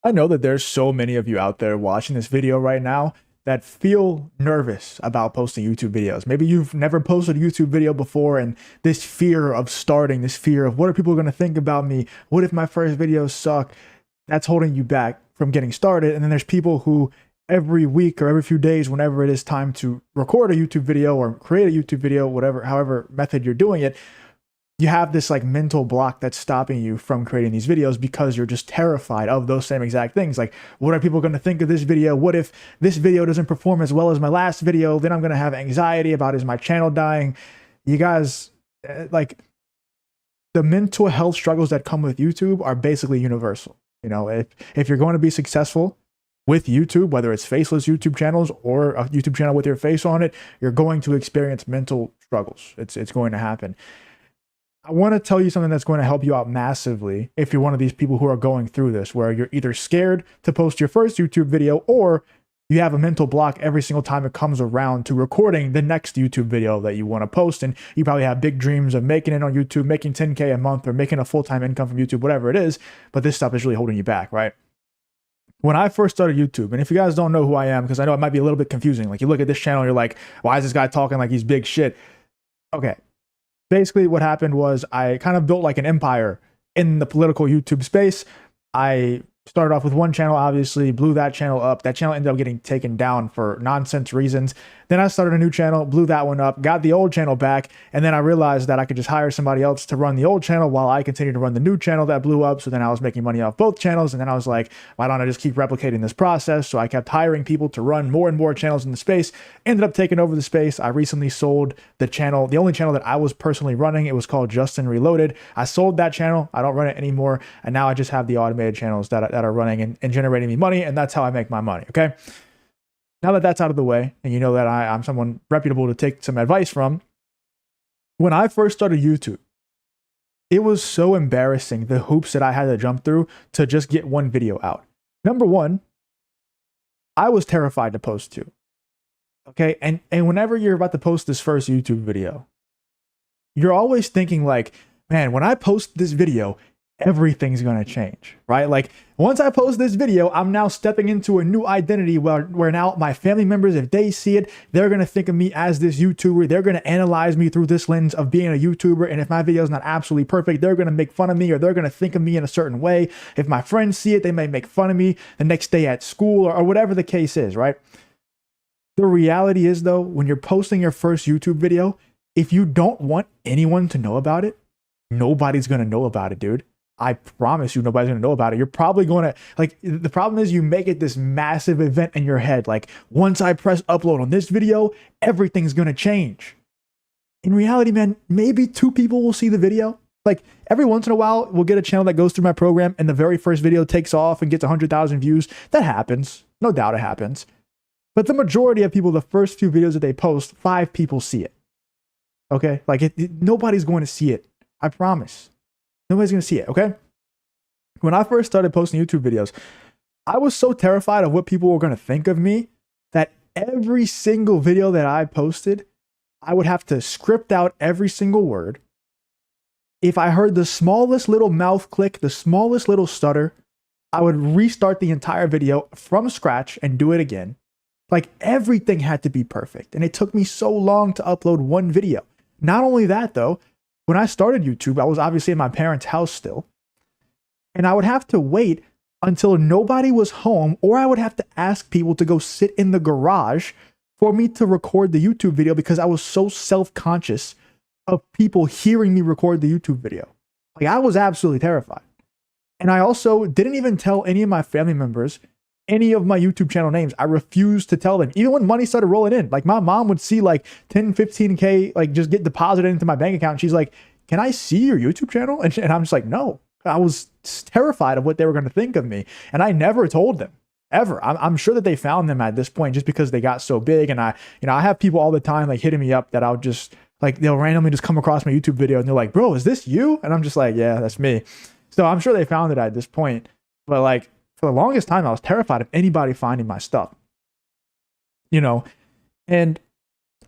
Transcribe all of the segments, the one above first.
I know that there's so many of you out there watching this video right now that feel nervous about posting YouTube videos. Maybe you've never posted a YouTube video before, and this fear of starting, this fear of what are people going to think about me? What if my first videos suck? That's holding you back from getting started. And then there's people who every week or every few days, whenever it is time to record a YouTube video or create a YouTube video, whatever, however method you're doing it, you have this like mental block that's stopping you from creating these videos because you're just terrified of those same exact things. Like, what are people going to think of this video? What if this video doesn't perform as well as my last video? Then I'm going to have anxiety about, is my channel dying? You guys, like, the mental health struggles that come with YouTube are basically universal. You know, if you're going to be successful with YouTube, whether it's faceless YouTube channels or a YouTube channel with your face on it, you're going to experience mental struggles. It's going to happen. I want to tell you something that's going to help you out massively if you're one of these people who are going through this, where you're either scared to post your first YouTube video or you have a mental block every single time it comes around to recording the next YouTube video that you want to post. And you probably have big dreams of making it on YouTube, making 10K a month or making a full-time income from YouTube, whatever it is. But this stuff is really holding you back, right? When I first started YouTube, and if you guys don't know who I am, because I know it might be a little bit confusing, like you look at this channel and you're like, why is this guy talking like he's big shit? Okay. Basically, what happened was I kind of built like an empire in the political YouTube space. I started off with one channel, obviously, blew that channel up. That channel ended up getting taken down for nonsense reasons. Then I started a new channel, blew that one up, got the old channel back, and then I realized that I could just hire somebody else to run the old channel while I continued to run the new channel that blew up. So then I was making money off both channels, and then I was like, why don't I just keep replicating this process? So I kept hiring people to run more and more channels in the space, ended up taking over the space. I recently sold the channel, the only channel that I was personally running. It was called Justin Reloaded. I sold that channel. I don't run it anymore, and now I just have the automated channels that are running and generating me money, and that's how I make my money, okay? Now that that's out of the way, and you know that I'm someone reputable to take some advice from, when I first started YouTube, it was so embarrassing, the hoops that I had to jump through to just get one video out. Number one, I was terrified to post two. Okay, and whenever you're about to post this first YouTube video, you're always thinking like, man, when I post this video, everything's gonna change, right? Like, once I post this video, I'm now stepping into a new identity where now my family members, if they see it, they're gonna think of me as this YouTuber. They're gonna analyze me through this lens of being a YouTuber. And if my video is not absolutely perfect, they're gonna make fun of me, or they're gonna think of me in a certain way. If my friends see it, they may make fun of me the next day at school, or whatever the case is, right? The reality is, though, when you're posting your first YouTube video, if you don't want anyone to know about it, nobody's gonna know about it, dude. I promise you, nobody's gonna know about it. You're probably gonna, like, the problem is you make it this massive event in your head. Like, once I press upload on this video, everything's gonna change. In reality, man, maybe two people will see the video. Like, every once in a while, we'll get a channel that goes through my program and the very first video takes off and gets 100,000 views. That happens. No doubt it happens. But the majority of people, the first few videos that they post, 5 people see it. Okay? Like, nobody's going to see it. I promise. Nobody's going to see it, okay? When I first started posting YouTube videos, I was so terrified of what people were going to think of me that every single video that I posted, I would have to script out every single word. If I heard the smallest little mouth click, the smallest little stutter, I would restart the entire video from scratch and do it again. Like, everything had to be perfect. And it took me so long to upload one video. Not only that, though, when I started YouTube, I was obviously in my parents' house still. And I would have to wait until nobody was home, or I would have to ask people to go sit in the garage for me to record the YouTube video because I was so self-conscious of people hearing me record the YouTube video. Like, I was absolutely terrified. And I also didn't even tell any of my family members any of my YouTube channel names. I refused to tell them. Even when money started rolling in, like, my mom would see like 10, 15K, like, just get deposited into my bank account. And she's like, can I see your YouTube channel? And I'm just like, no. I was terrified of what they were going to think of me. And I never told them, ever. I'm sure that they found them at this point just because they got so big. And I have people all the time like hitting me up that I'll just like, they'll randomly just come across my YouTube video and they're like, bro, is this you? And I'm just like, yeah, that's me. So I'm sure they found it at this point. But like, for the longest time, I was terrified of anybody finding my stuff, you know. And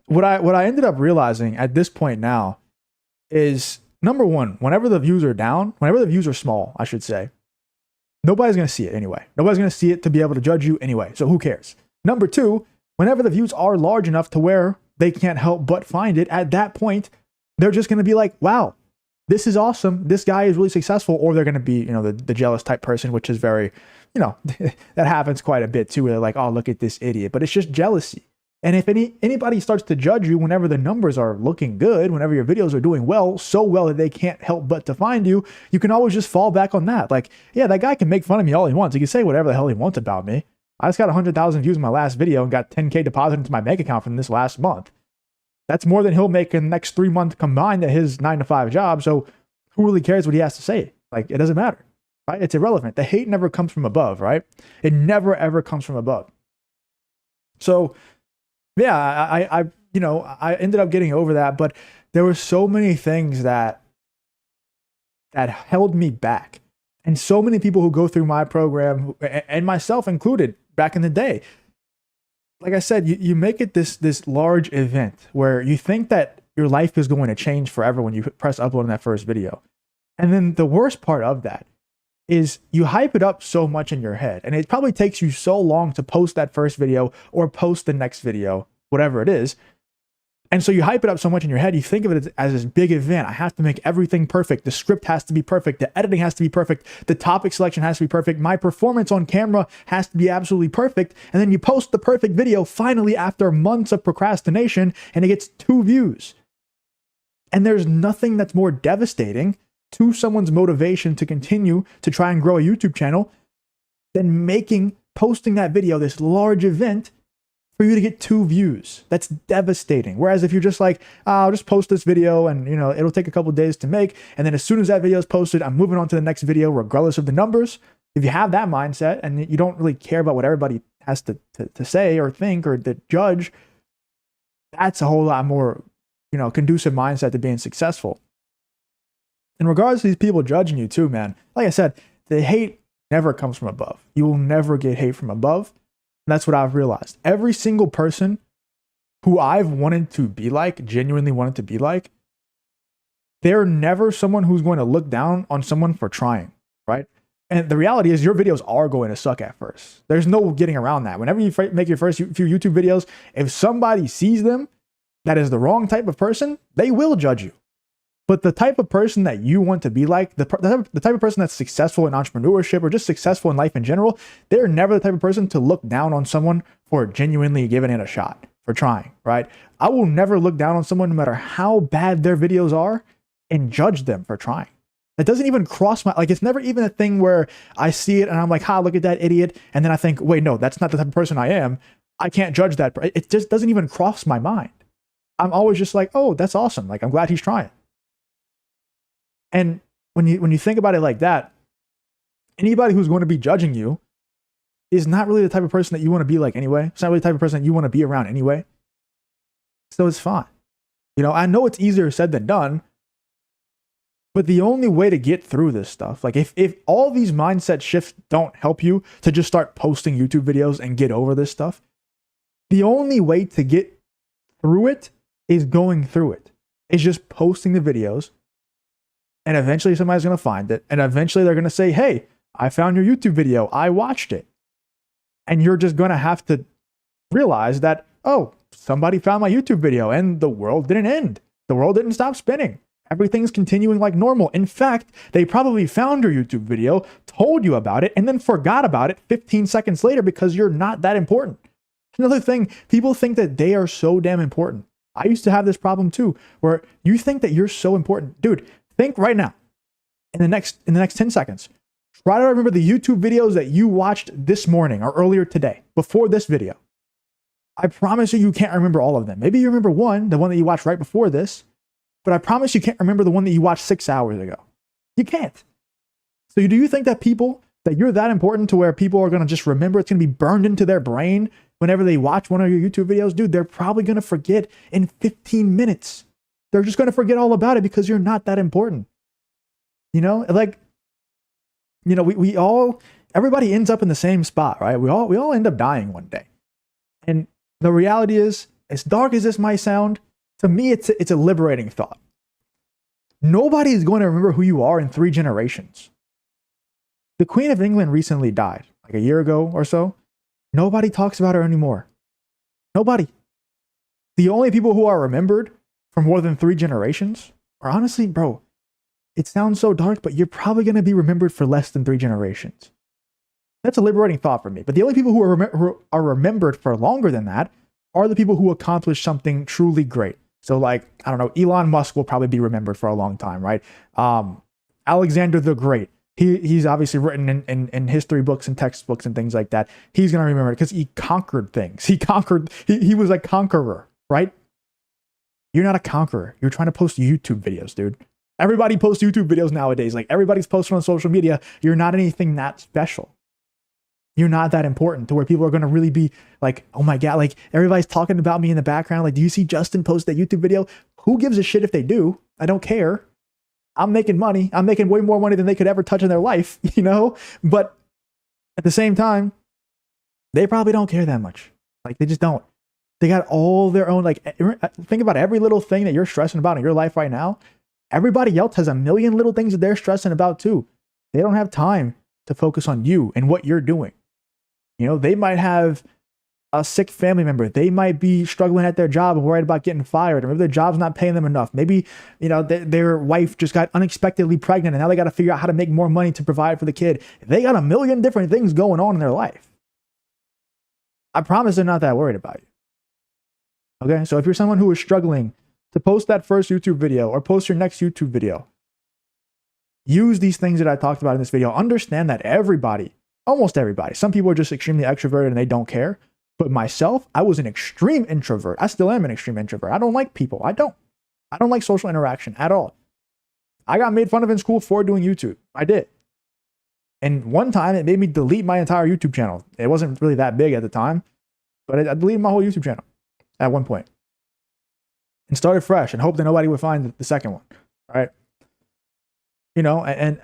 what I ended up realizing at this point now is, number one, whenever the views are down, whenever the views are small, I should say, Nobody's going to see it anyway. Nobody's going to see it to be able to judge you anyway. So who cares? Number two, whenever the views are large enough to where they can't help but find it, at that point, they're just going to be like, wow, this is awesome. This guy is really successful. Or they're going to be, you know, the jealous type person, which is very, you know, that happens quite a bit too. Where they're like, oh, look at this idiot. But it's just jealousy. And if anybody starts to judge you whenever the numbers are looking good, whenever your videos are doing well, so well that they can't help but to find you, you can always just fall back on that. Like, yeah, that guy can make fun of me all he wants. He can say whatever the hell he wants about me. I just got 100,000 views in my last video and got 10K deposited into my bank account from this last month. That's more than he'll make in the next 3 months combined at his 9-to-5 job. So who really cares what he has to say? Like, it doesn't matter, right? It's irrelevant. The hate never comes from above, right? It never, ever comes from above. So, yeah, I ended up getting over that, but there were so many things that held me back. And so many people who go through my program, and myself included back in the day, like I said, you make it this large event where you think that your life is going to change forever when you press upload on that first video. And then the worst part of that is you hype it up so much in your head, and it probably takes you so long to post that first video or post the next video, whatever it is. And so you hype it up so much in your head, you think of it as this big event. I have to make everything perfect. The script has to be perfect. The editing has to be perfect. The topic selection has to be perfect. My performance on camera has to be absolutely perfect. And then you post the perfect video finally after months of procrastination, and it gets 2 views. And there's nothing that's more devastating to someone's motivation to continue to try and grow a YouTube channel than posting that video, this large event, for you to get 2 views. That's devastating. Whereas if you're just like, I'll just post this video and, you know, it'll take a couple of days to make, and then as soon as that video is posted, I'm moving on to the next video regardless of the numbers. If you have that mindset and you don't really care about what everybody has to say or think or to judge, that's a whole lot more, you know, conducive mindset to being successful. In regards to these people judging you too, man, like I said, the hate never comes from above. You will never get hate from above. And that's what I've realized. Every single person who I've wanted to be like, genuinely wanted to be like, they're never someone who's going to look down on someone for trying, right? And the reality is your videos are going to suck at first. There's no getting around that. Whenever you make your first few YouTube videos, if somebody sees them that is the wrong type of person, they will judge you. But the type of person that you want to be like, the type of person that's successful in entrepreneurship or just successful in life in general, they're never the type of person to look down on someone for genuinely giving it a shot, for trying, right? I will never look down on someone no matter how bad their videos are and judge them for trying. It doesn't even cross my, like, it's never even a thing where I see it and I'm like, look at that idiot. And then I think, wait, no, that's not the type of person I am. I can't judge that. It just doesn't even cross my mind. I'm always just like, oh, that's awesome. Like, I'm glad he's trying. And when you think about it like that, anybody who's going to be judging you is not really the type of person that you want to be like anyway. It's not really the type of person that you want to be around anyway. So it's fine. You know, I know it's easier said than done, but the only way to get through this stuff, like if all these mindset shifts don't help you to just start posting YouTube videos and get over this stuff, the only way to get through it is going through it. It's just posting the videos. And eventually somebody's going to find it. And eventually they're going to say, hey, I found your YouTube video. I watched it. And you're just going to have to realize that, oh, somebody found my YouTube video and the world didn't end. The world didn't stop spinning. Everything's continuing like normal. In fact, they probably found your YouTube video, told you about it, and then forgot about it 15 seconds later because you're not that important. Another thing, people think that they are so damn important. I used to have this problem too, where you think that you're so important. Dude, think right now, in the next 10 seconds, try to remember the YouTube videos that you watched this morning or earlier today, before this video. I promise you can't remember all of them. Maybe you remember one, the one that you watched right before this, but I promise you can't remember the one that you watched 6 hours ago. You can't. So do you think that you're that important to where people are going to just remember, it's going to be burned into their brain whenever they watch one of your YouTube videos? Dude, they're probably going to forget in 15 minutes. They're just going to forget all about it because you're not that important. You know, like, you know, everybody ends up in the same spot, right? We all end up dying one day. And the reality is, as dark as this might sound, to me, it's a liberating thought. Nobody is going to remember who you are in 3 generations. The Queen of England recently died, like a year ago or so. Nobody talks about her anymore. Nobody. The only people who are remembered for more than 3 generations are, honestly, bro, it sounds so dark, but you're probably going to be remembered for less than 3 generations. That's a liberating thought for me. But the only people who are remembered for longer than that are the people who accomplished something truly great. So, like, I don't know, Elon Musk will probably be remembered for a long time, right? Alexander the Great. He's obviously written in history books and textbooks and things like that. He's going to remember it because he conquered things. He was a conqueror, right? You're not a conqueror. You're trying to post YouTube videos, dude. Everybody posts YouTube videos nowadays. Like, everybody's posting on social media. You're not anything that special. You're not that important to where people are going to really be like, oh my God, like everybody's talking about me in the background. Like, do you see Justin post that YouTube video? Who gives a shit if they do? I don't care. I'm making money. I'm making way more money than they could ever touch in their life, you know? But at the same time, they probably don't care that much. Like, they just don't. They got all their own, like, think about every little thing that you're stressing about in your life right now. Everybody else has a million little things that they're stressing about too. They don't have time to focus on you and what you're doing. You know, they might have a sick family member. They might be struggling at their job and worried about getting fired. Or maybe their job's not paying them enough. Maybe, you know, their wife just got unexpectedly pregnant and now they got to figure out how to make more money to provide for the kid. They got a million different things going on in their life. I promise they're not that worried about you. Okay, so if you're someone who is struggling to post that first YouTube video or post your next YouTube video, use these things that I talked about in this video. Understand that everybody, almost everybody, some people are just extremely extroverted and they don't care. But myself, I was an extreme introvert. I still am an extreme introvert. I don't like people. I don't like social interaction at all. I got made fun of in school for doing YouTube. I did. And one time it made me delete my entire YouTube channel. It wasn't really that big at the time, but I deleted my whole YouTube channel at one point and started fresh and hoped that nobody would find the second one. All right. You know, and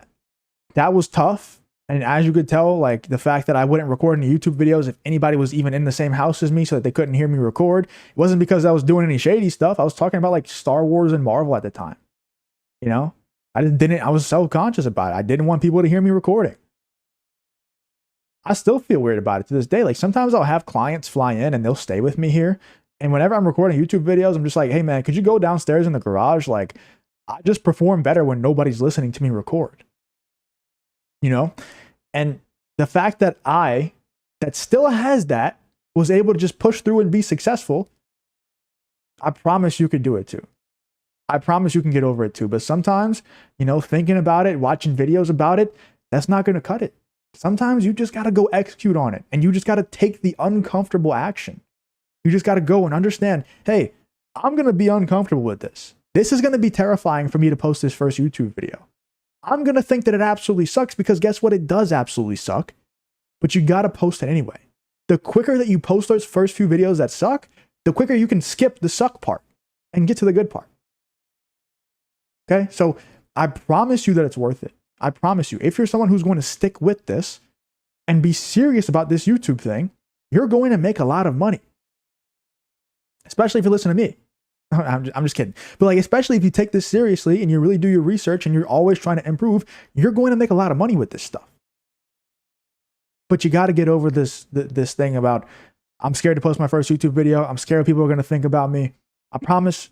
that was tough. And as you could tell, like the fact that I wouldn't record any YouTube videos if anybody was even in the same house as me so that they couldn't hear me record, it wasn't because I was doing any shady stuff. I was talking about like Star Wars and Marvel at the time. You know, I was self-conscious about it. I didn't want people to hear me recording. I still feel weird about it to this day. Like sometimes I'll have clients fly in and they'll stay with me here. And whenever I'm recording YouTube videos, I'm just like, hey man, could you go downstairs in the garage? Like I just perform better when nobody's listening to me record. You know? And the fact that that still has that, was able to just push through and be successful, I promise you could do it too. I promise you can get over it too. But sometimes, you know, thinking about it, watching videos about it, that's not going to cut it. Sometimes you just got to go execute on it. And you just got to take the uncomfortable action. You just got to go and understand, hey, I'm going to be uncomfortable with this. This is going to be terrifying for me to post this first YouTube video. I'm going to think that it absolutely sucks because guess what? It does absolutely suck. But you got to post it anyway. The quicker that you post those first few videos that suck, the quicker you can skip the suck part and get to the good part. Okay? So I promise you that it's worth it. I promise you. If you're someone who's going to stick with this and be serious about this YouTube thing, you're going to make a lot of money. Especially if you listen to me. I'm just kidding. But like, especially if you take this seriously and you really do your research and you're always trying to improve, you're going to make a lot of money with this stuff. But you got to get over this thing about, I'm scared to post my first YouTube video. I'm scared people are going to think about me. I promise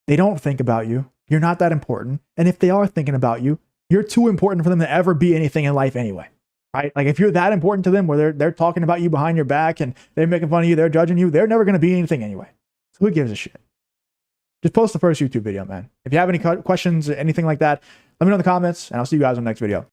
they don't think about you. You're not that important. And if they are thinking about you, you're too important for them to ever be anything in life anyway. Right? Like if you're that important to them where they're talking about you behind your back and they're making fun of you, they're judging you, they're never going to be anything anyway. So who gives a shit? Just post the first YouTube video, man. If you have any questions or anything like that, let me know in the comments, and I'll see you guys on the next video.